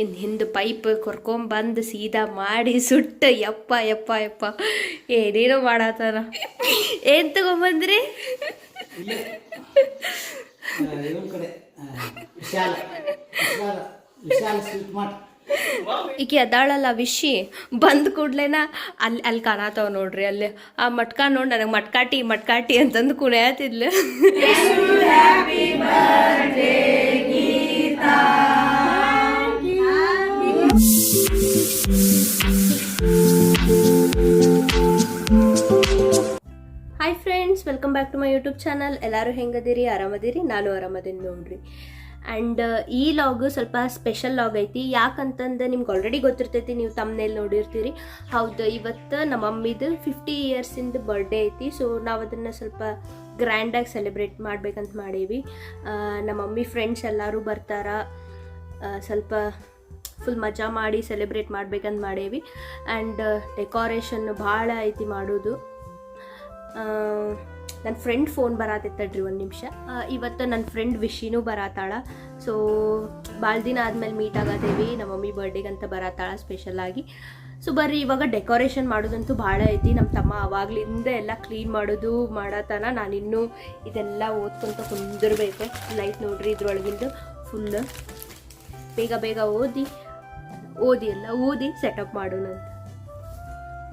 ಇನ್ನು ಹಿಂದೆ ಪೈಪ್ ಕೊರ್ಕೊಂಬಂದು ಸೀದಾ ಮಾಡಿ ಸುಟ್ಟು ಯಪ್ಪ ಯಪ್ಪ ಯಪ್ಪ ಏನೇನೋ ಮಾಡತ್ತಾರ. ಏನು ತಗೊಂಬಂದ್ರಿ? ಈಕೆ ಅದಾಳಲ್ಲ ವಿಶಿ ಬಂದ ಕೂಡ್ಲೇನ ಅಲ್ಲಿ ಕಾಣತಾವ ನೋಡ್ರಿ. ಅಲ್ಲಿ ಆ ಮಟ್ಕ ನೋಡಿ ನನಗೆ ಮಟ್ಕಾಟಿ ಅಂತಂದು ಕುಣಿಯತಿದ್ಲು. Hi friends, welcome back to my YouTube channel. ಎಲ್ಲರೂ ಹೆಂಗದಿರಿ? ಆರಾಮದಿರಿ? ನಾನು ಆರಾಮದೀನಿ ನೋಡ್ರಿ. ಆ್ಯಂಡ್ ಈ ಲಾಗ್ ಸ್ವಲ್ಪ ಸ್ಪೆಷಲ್ ಲಾಗ್ ಐತಿ. ಯಾಕಂತಂದು ನಿಮ್ಗೆ ಆಲ್ರೆಡಿ ಗೊತ್ತಿರ್ತೈತಿ, ನೀವು ತಮ್ಮನೇಲಿ ನೋಡಿರ್ತೀರಿ. ಹೌದು, ಇವತ್ತು ನಮ್ಮ ಮಮ್ಮಿದು 50 ಇಯರ್ಸಿಂದು ಬರ್ಡೇ ಐತಿ. ಸೊ ನಾವು ಅದನ್ನು ಸ್ವಲ್ಪ ಗ್ರ್ಯಾಂಡಾಗಿ ಸೆಲೆಬ್ರೇಟ್ ಮಾಡ್ಬೇಕಂತ ಮಾಡೀವಿ. ನಮ್ಮ ಮಮ್ಮಿ ಫ್ರೆಂಡ್ಸ್ ಎಲ್ಲರೂ ಬರ್ತಾರ. ಸ್ವಲ್ಪ ಫುಲ್ ಮಜಾ ಮಾಡಿ ಸೆಲೆಬ್ರೇಟ್ ಮಾಡ್ಬೇಕಂತ ಮಾಡೇವಿ. ಆ್ಯಂಡ್ ಡೆಕೋರೇಷನ್ ಭಾಳ ಐತಿ ಮಾಡೋದು. ನನ್ನ ಫ್ರೆಂಡ್ ಫೋನ್ ಬರತ್ತೈತಡ್ರಿ, ಒಂದು ನಿಮಿಷ. ಇವತ್ತು ನನ್ನ ಫ್ರೆಂಡ್ ವಿಶಿನೂ ಬರತ್ತಾಳ. ಸೊ ಭಾಳ ದಿನ ಆದಮೇಲೆ ಮೀಟ್ ಆಗತ್ತೇವಿ. ನಮ್ಮ ಮಮ್ಮಿ ಬರ್ಡೇಗಂತ ಬರತ್ತಾಳ ಸ್ಪೆಷಲಾಗಿ. ಸೊ ಬರ್ರಿ, ಇವಾಗ ಡೆಕೋರೇಷನ್ ಮಾಡೋದಂತೂ ಭಾಳ ಐತಿ. ನಮ್ಮ ತಮ್ಮ ಅವಾಗ್ಲಿಂದ ಎಲ್ಲ ಕ್ಲೀನ್ ಮಾಡೋದು ಮಾಡತ್ತಾನ. ನಾನಿನ್ನೂ ಇದೆಲ್ಲ ಓದ್ಕೊಂತ ಕುಂದಿರ್ಬೇಕು. ಲೈಟ್ ನೋಡ್ರಿ ಇದ್ರೊಳಗಿಂದು ಫುಲ್ ಬೇಗ ಓದಿ ಸೆಟಪ್ ಮಾಡೋಣ ಅಂತ.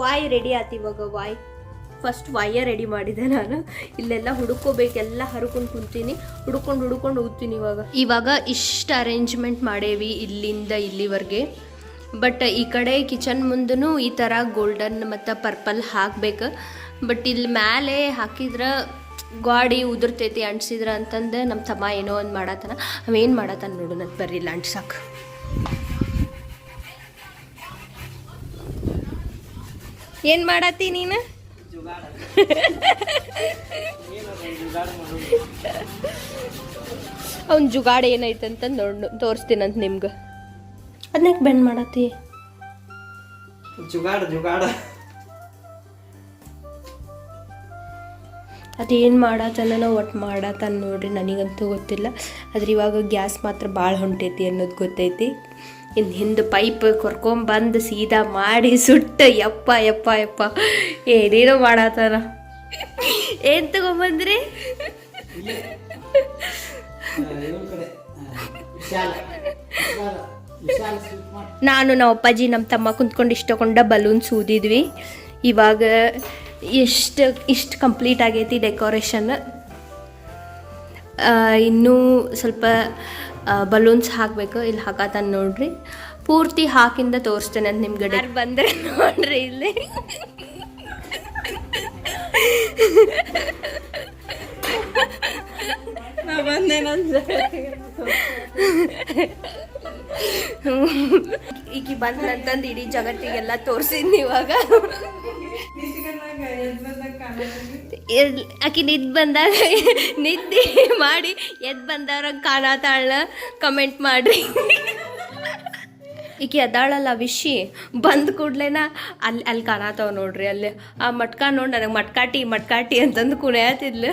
ವಾಯ್ ರೆಡಿ ಆಯ್ತು ಇವಾಗ. ಫಸ್ಟ್ ವಾಯ ರೆಡಿ ಮಾಡಿದೆ ನಾನು. ಇಲ್ಲೆಲ್ಲ ಹುಡುಕೋಬೇಕೆಲ್ಲ ಹರ್ಕೊಂಡು ಕುಂತೀನಿ, ಹುಡ್ಕೊಂಡು ಹೋಗ್ತೀನಿ. ಇವಾಗ ಇಷ್ಟು ಅರೇಂಜ್ಮೆಂಟ್ ಮಾಡೇವಿ ಇಲ್ಲಿಂದ ಇಲ್ಲಿವರೆಗೆ. ಬಟ್ ಈ ಕಡೆ ಕಿಚನ್ ಮುಂದೂ ಈ ಥರ ಗೋಲ್ಡನ್ ಮತ್ತು ಪರ್ಪಲ್ ಹಾಕ್ಬೇಕು. ಬಟ್ ಇಲ್ಲಿ ಮೇಲೆ ಹಾಕಿದ್ರೆ ಗಾಡಿ ಉದುರ್ತೈತಿ ಅಂಟಿಸಿದ್ರ ಅಂತಂದು ನಮ್ಮ ತಮ್ಮ ಏನೋ ಒಂದು ಮಾಡತ್ತಾನ. ಅವೇನು ಮಾಡತ್ತಾನ ನೋಡು, ನನ್ನ ಬರ್ರಿಲ್ಲ ಅಂಟ್ಸಕ್ಕೆ. ಏನು ಮಾಡತ್ತಿ ನೀನು? ಅವ್ನ ಜುಗಾಡ್ ಏನೈತಂತ ತೋರಿಸ್ತೀನಂತ ನಿಮ್ಗೆ. ಅದನ್ನ ಬೆಂಡ್ ಮಾಡತ್ತಿ? ಜುಗಾಡ ಅದೇನು ಮಾಡತ್ತನ ಒಟ್ಟು ಮಾಡತ್ತಾನ ನೋಡ್ರಿ. ನನಗಂತೂ ಗೊತ್ತಿಲ್ಲ. ಆದ್ರೆ ಇವಾಗ ಗ್ಯಾಸ್ ಮಾತ್ರ ಭಾಳ ಹೊಂಟೈತಿ ಅನ್ನೋದು ಗೊತ್ತೈತಿ. ಇನ್ನು ಹಿಂದೆ ಪೈಪ್ ಕೊರ್ಕೊಂಬಂದು ಸೀದಾ ಮಾಡಿ ಸುಟ್ಟು ಯಪ್ಪ ಯಪ್ಪ ಯಪ್ಪ ಏನೇನೋ ಮಾಡತ್ತಾರ. ಏನು ತಗೊಂಬಂದ್ರಿ? ನಾನು ನಮ್ಮ ಅಪ್ಪಾಜಿ ನಮ್ಮ ತಮ್ಮ ಕುಂತ್ಕೊಂಡು ಇಷ್ಟಕೊಂಡ ಬಲೂನ್ಸ್ ಊದಿದ್ವಿ. ಇವಾಗ ಇಷ್ಟು ಕಂಪ್ಲೀಟ್ ಆಗೈತಿ ಡೆಕೋರೇಷನ್. ಇನ್ನೂ ಸ್ವಲ್ಪ ಬಲೂನ್ಸ್ ಹಾಕಬೇಕು. ಇಲ್ಲಿ ಹಾಕತ್ತಾನ ನೋಡ್ರಿ. ಪೂರ್ತಿ ಹಾಕಿಂದ ತೋರಿಸ್ತೇನೆ ಅಂತ ನಿಮ್ಗೆ. ಬಂದರೆ ನೋಡ್ರಿ ಇಲ್ಲಿ ಈಗ ಬಂದಂತಂದು ಇಡೀ ಜಗತ್ತಿಗೆಲ್ಲ ತೋರಿಸಿದ್ನಿ. ಇವಾಗ ಆಕಿ ನಿದ್ದೆ ಮಾಡಿ ಎದ್ದು ಬಂದವ್ರ ಕಾಣತಾಳ, ಕಮೆಂಟ್ ಮಾಡ್ರಿ. ಈಕೆ ಅದಾಳಲ್ಲ ವಿಶಿ ಬಂದ ಕೂಡ್ಲೇನ ಅಲ್ಲಿ ಕಾಣತಾವ ನೋಡ್ರಿ. ಅಲ್ಲಿ ಆ ಮಟ್ಕ ನೋಡಿ ನನಗೆ ಮಟ್ಕಾಟಿ ಅಂತಂದು ಕುಣಿಯತಿದ್ಲು.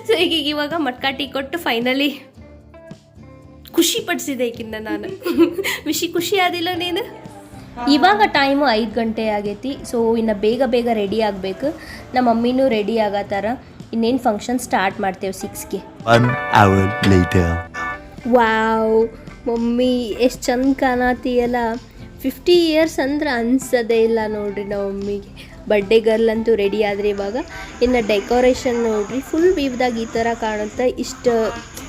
ಸೊ ಈಗ ಇವಾಗ ಮಟ್ಕಾಟಿ ಕೊಟ್ಟು ಫೈನಲಿ ಖುಷಿ ಪಡಿಸಿದೆ ಈಗಿಂದ ನಾನು. ವಿಶಿ ಖುಷಿ ಆದಿಲ್ಲ ನೀನು? ಇವಾಗ ಟೈಮು 5 ಗಂಟೆ ಆಗೈತಿ. ಸೊ ಇನ್ನು ಬೇಗ ರೆಡಿ ಆಗಬೇಕು. ನಮ್ಮ ಮಮ್ಮಿನೂ ರೆಡಿ ಆಗತ್ತಾರ. ಇನ್ನೇನು ಫಂಕ್ಷನ್ ಸ್ಟಾರ್ಟ್ ಮಾಡ್ತೇವೆ 6ಗೆ. 1 hour later. ವಾವ್, ಮಮ್ಮಿ ಎಷ್ಟು ಚಂದ ಕಾಣತೀಯಲ್ಲ. 50 ಇಯರ್ಸ್ ಅಂದ್ರೆ ಅನ್ಸೋದೇ ಇಲ್ಲ ನೋಡ್ರಿ ನಮ್ಮ ಮಮ್ಮಿಗೆ. ಬರ್ಡೇ ಗರ್ಲ್ ಅಂತೂ ರೆಡಿ ಆದರೆ ಇವಾಗ. ಇನ್ನು ಡೆಕೋರೇಷನ್ ನೋಡ್ರಿ, ಫುಲ್ ವೀವ್ದಾಗ ಈ ಥರ ಕಾಣುತ್ತೆ. ಇಷ್ಟು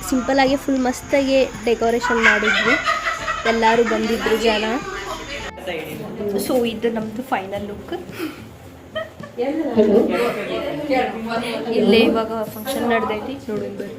ಸಿಂಪಲಾಗಿ ಫುಲ್ ಮಸ್ತಾಗಿ ಡೆಕೋರೇಷನ್ ಮಾಡಿದ್ವಿ. ಎಲ್ಲರೂ ಬಂದಿದ್ರು ಜನ. ಸೊ ಇದು ನಮ್ಮದು ಫೈನಲ್ ಲುಕ್. ಇಲ್ಲೇ ಇವಾಗ ಫಂಕ್ಷನ್ ನಡೆದೈತಿ ನೋಡಿ ಬರ್ರಿ.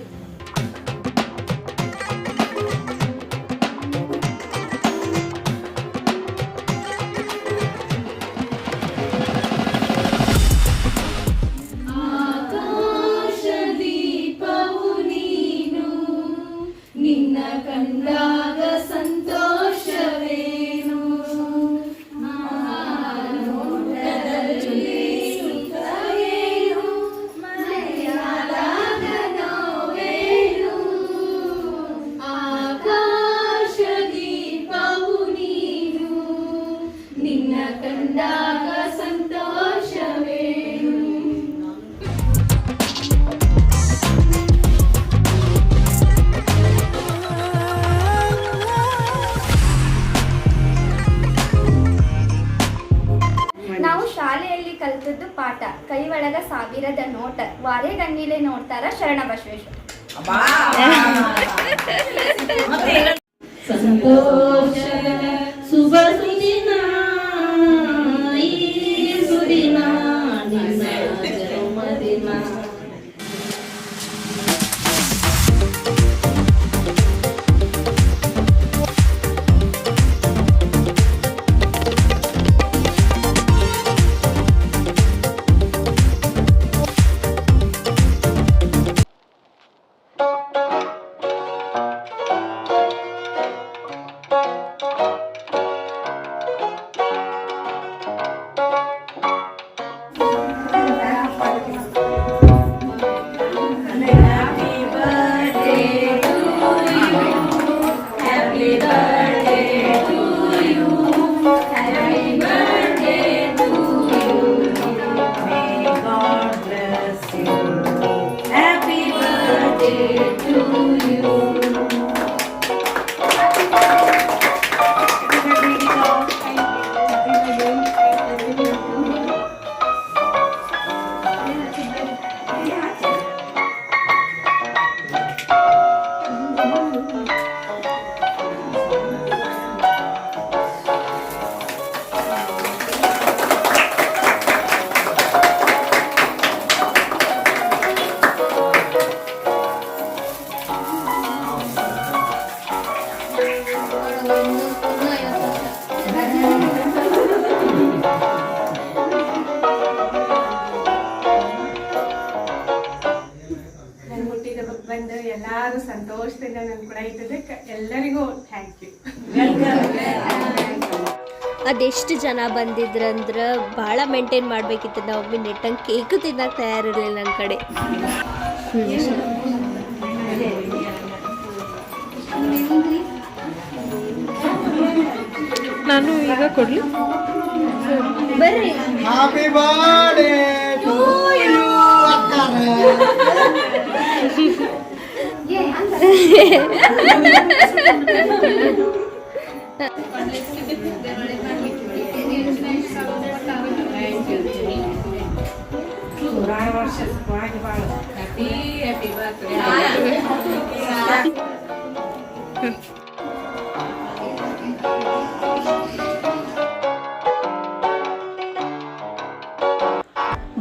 ಕಲ್ತದ್ದು ಪಾಠ ಕೈ ಒಳಗ ಸಾವಿರದ ನೋಟ ವಾರೇ ಗಣ್ಣಿಲೆ ನೋಡ್ತಾರ ಶರಣ ಬಸವೇಶ್ವರ. ಸಂತೋಷ ಶುಭ ಸುದಿನ ಈ ಸುದಿನ ನಿನ್ನ ಜನ್ಮದಿನ. ಬಂದು ಎಲ್ಲಾರು ಸಂತೋಷದಿಂದ ನನ್ ಕೂಡ ಇದ್ದದಕ್ಕೆ ಎಲ್ಲರಿಗೂ ಥ್ಯಾಂಕ್ ಯು. ಅದೆಷ್ಟು ಜನ ಬಂದಿದ್ರಂದ್ರೆ ಭಾಳ ಮೇಂಟೈನ್ ಮಾಡಬೇಕಿತ್ತು. ನಾವು ಒಮ್ಮೆ ನೆಟ್ಟಂಗೆ ಕೇಕು ತಿನ್ನಕ್ಕೆ ತಯಾರಿರಲಿಲ್ಲ ನನ್ನ ಕಡೆ. ನಾನು ಈಗ ಕೊಡ್ಲಿ ಬರ್ರಿ. ಹ್ಯಾಪಿ ಬರ್ತ್ಡೇ ಟು ಯು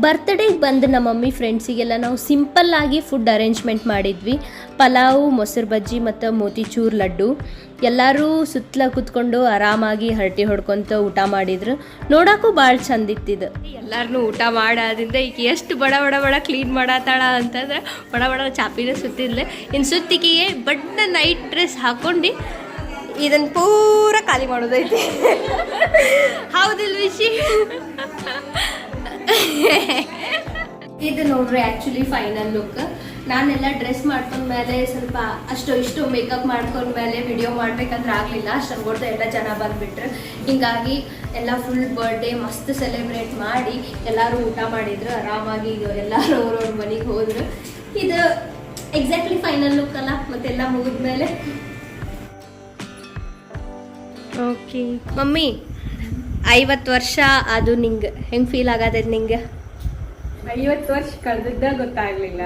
ಬರ್ತ್ಡೇಗೆ ಬಂದು ನಮ್ಮ ಮಮ್ಮಿ ಫ್ರೆಂಡ್ಸಿಗೆಲ್ಲ ನಾವು ಸಿಂಪಲ್ಲಾಗಿ ಫುಡ್ ಅರೇಂಜ್ಮೆಂಟ್ ಮಾಡಿದ್ವಿ. ಪಲಾವು, ಮೊಸರು ಬಜ್ಜಿ ಮತ್ತು ಮೋತಿಚೂರ್ ಲಡ್ಡು. ಎಲ್ಲರೂ ಸುತ್ತಲ ಕೂತ್ಕೊಂಡು ಆರಾಮಾಗಿ ಹರಟೆ ಹೊಡ್ಕೊತ ಊಟ ಮಾಡಿದ್ರು. ನೋಡೋಕ್ಕೂ ಭಾಳ ಚಂದಿತ್ತಿದ್ದು. ಎಲ್ಲರೂ ಊಟ ಮಾಡಾದ್ರಿಂದ ಈಗ ಎಷ್ಟು ಬಡ ಬಡ ಬಡ ಕ್ಲೀನ್ ಮಾಡತ್ತಾಳ ಅಂತಂದ್ರೆ ಬಡ ಬಡ ಚಾಪಿನ ಸುತ್ತಿದ್ಲೆ. ಇನ್ನು ಸುತ್ತಿಗೆಗೆ ಬಡ್ಡ ನೈಟ್ ಡ್ರೆಸ್ ಹಾಕ್ಕೊಂಡು ಇದನ್ನು ಪೂರ ಖಾಲಿ ಮಾಡೋದೈತಿ. ಹೌದಿಲ್ಲ ವಿಷಿ? ಇದು ನೋಡ್ರಿ ಆ್ಯಕ್ಚುಲಿ ಫೈನಲ್ ಲುಕ್. ನಾನೆಲ್ಲ ಡ್ರೆಸ್ ಮಾಡ್ಕೊಂಡ್ಮೇಲೆ ಸ್ವಲ್ಪ ಅಷ್ಟು ಇಷ್ಟು ಮೇಕಪ್ ಮಾಡ್ಕೊಂಡ್ಮೇಲೆ ವಿಡಿಯೋ ಮಾಡ್ಬೇಕಂದ್ರೆ ಆಗಲಿಲ್ಲ. ಅಷ್ಟೊಂದು ಎಲ್ಲ ಜನ ಬಂದುಬಿಟ್ರು. ಹೀಗಾಗಿ ಎಲ್ಲ ಫುಲ್ ಬರ್ಡೇ ಮಸ್ತ್ ಸೆಲೆಬ್ರೇಟ್ ಮಾಡಿ ಎಲ್ಲರೂ ಊಟ ಮಾಡಿದ್ರು. ಆರಾಮಾಗಿ ಎಲ್ಲರೂ ಅವ್ರವ್ರ ಮನೆಗೆ ಹೋದ್ರು. ಇದು ಎಕ್ಸಾಕ್ಟ್ಲಿ ಫೈನಲ್ ಲುಕ್ ಅಲ್ಲ. ಮತ್ತೆಲ್ಲ ಮುಗಿದ್ಮೇಲೆ ಓಕೆ ಮಮ್ಮಿ 50 ವರ್ಷ ಅದು ನಿಂಗೆ ಹೆಂಗೆ ಫೀಲ್ ಆಗತೈತೆ ನಿಂಗೆ? 50 ವರ್ಷ ಕಳೆದಿದ್ದ ಗೊತ್ತಾಗ್ಲಿಲ್ಲ.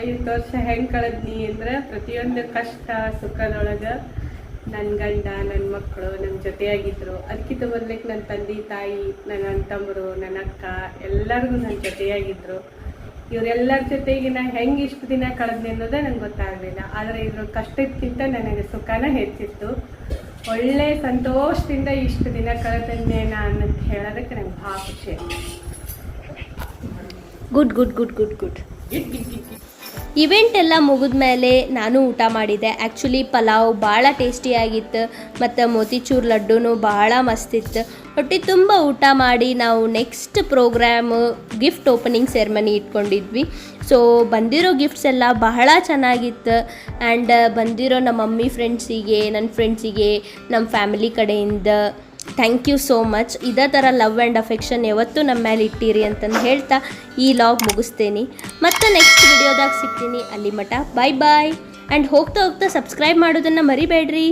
50 ವರ್ಷ ಹೆಂಗ್ ಕಳೆದ್ನಿ ಅಂದ್ರೆ ಪ್ರತಿಯೊಂದು ಕಷ್ಟ ಸುಖದೊಳಗ ನನ್ನ ಗಂಡ, ನನ್ನ ಮಕ್ಕಳು ನಮ್ಮ ಜೊತೆಯಾಗಿದ್ರು. ಅದಕ್ಕಿಂತ ಮೊದಲಿಗೆ ನನ್ನ ತಂದೆ ತಾಯಿ, ನನ್ನ ಅಣ್ಣ ತಮ್ಮರು, ನನ್ನ ಅಕ್ಕ ಎಲ್ಲರಿಗೂ ನನ್ನ ಜೊತೆಯಾಗಿದ್ರು. ಇವರೆಲ್ಲರ ಜೊತೆಗೆ ನಾ ಹೆಂಗೆ ಇಷ್ಟು ದಿನ ಕಳೆದ್ನಿ ಅನ್ನೋದೇ ನಂಗೆ ಗೊತ್ತಾಗಲಿಲ್ಲ. ಆದರೆ ಇದ್ರ ಕಷ್ಟಕ್ಕಿಂತ ನನಗೆ ಸುಖನ ಹೆಚ್ಚಿತ್ತು. ಒಳ್ಳೆ ಸಂತೋಷದಿಂದ ಇಷ್ಟು ದಿನ ಕಳೆದನ್ನೇ ನಾನು ಅಂತ ಹೇಳೋದಕ್ಕೆ ನಂಗೆ ಭಾಳ ಖುಷಿ ಆಯ್ತು. Good good good good good. Event ಎಲ್ಲ ಮುಗಿದ್ಮೇಲೆ ನಾನು ಊಟ ಮಾಡಿದೆ. ಆ್ಯಕ್ಚುಲಿ ಪಲಾವ್ ಭಾಳ ಟೇಸ್ಟಿಯಾಗಿತ್ತು ಮತ್ತು ಮೋತಿಚೂರ್ ಲಡ್ಡುನೂ ಭಾಳ ಮಸ್ತಿತ್ತು. ಹೊಟ್ಟೆ ತುಂಬ ಊಟ ಮಾಡಿ ನಾವು next programme gift opening ceremony ಇಟ್ಕೊಂಡಿದ್ವಿ. ಸೊ ಬಂದಿರೋ ಗಿಫ್ಟ್ಸ್ ಎಲ್ಲ ಬಹಳ ಚೆನ್ನಾಗಿತ್ತು. ಆ್ಯಂಡ್ ಬಂದಿರೋ ನಮ್ಮ ಮಮ್ಮಿ ಫ್ರೆಂಡ್ಸಿಗೆ, ನನ್ನ ಫ್ರೆಂಡ್ಸಿಗೆ, ನಮ್ಮ ಫ್ಯಾಮಿಲಿ ಕಡೆಯಿಂದ ಥ್ಯಾಂಕ್ ಯು ಸೋ ಮಚ್. ಇದೇ ಥರ ಲವ್ ಆ್ಯಂಡ್ ಅಫೆಕ್ಷನ್ ಯಾವತ್ತೂ ನಮ್ಮ ಮೇಲೆ ಇಟ್ಟಿರಿ ಅಂತಂದು ಹೇಳ್ತಾ ಈ ಲಾಗ್ ಮುಗಿಸ್ತೀನಿ. ಮತ್ತು ನೆಕ್ಸ್ಟ್ ವಿಡಿಯೋದಾಗ ಸಿಗ್ತೀನಿ. ಅಲ್ಲಿ ಮಟ ಬಾಯ್ ಬಾಯ್. ಆ್ಯಂಡ್ ಹೋಗ್ತಾ ಹೋಗ್ತಾ ಸಬ್ಸ್ಕ್ರೈಬ್ ಮಾಡೋದನ್ನು ಮರಿಬೇಡ್ರಿ.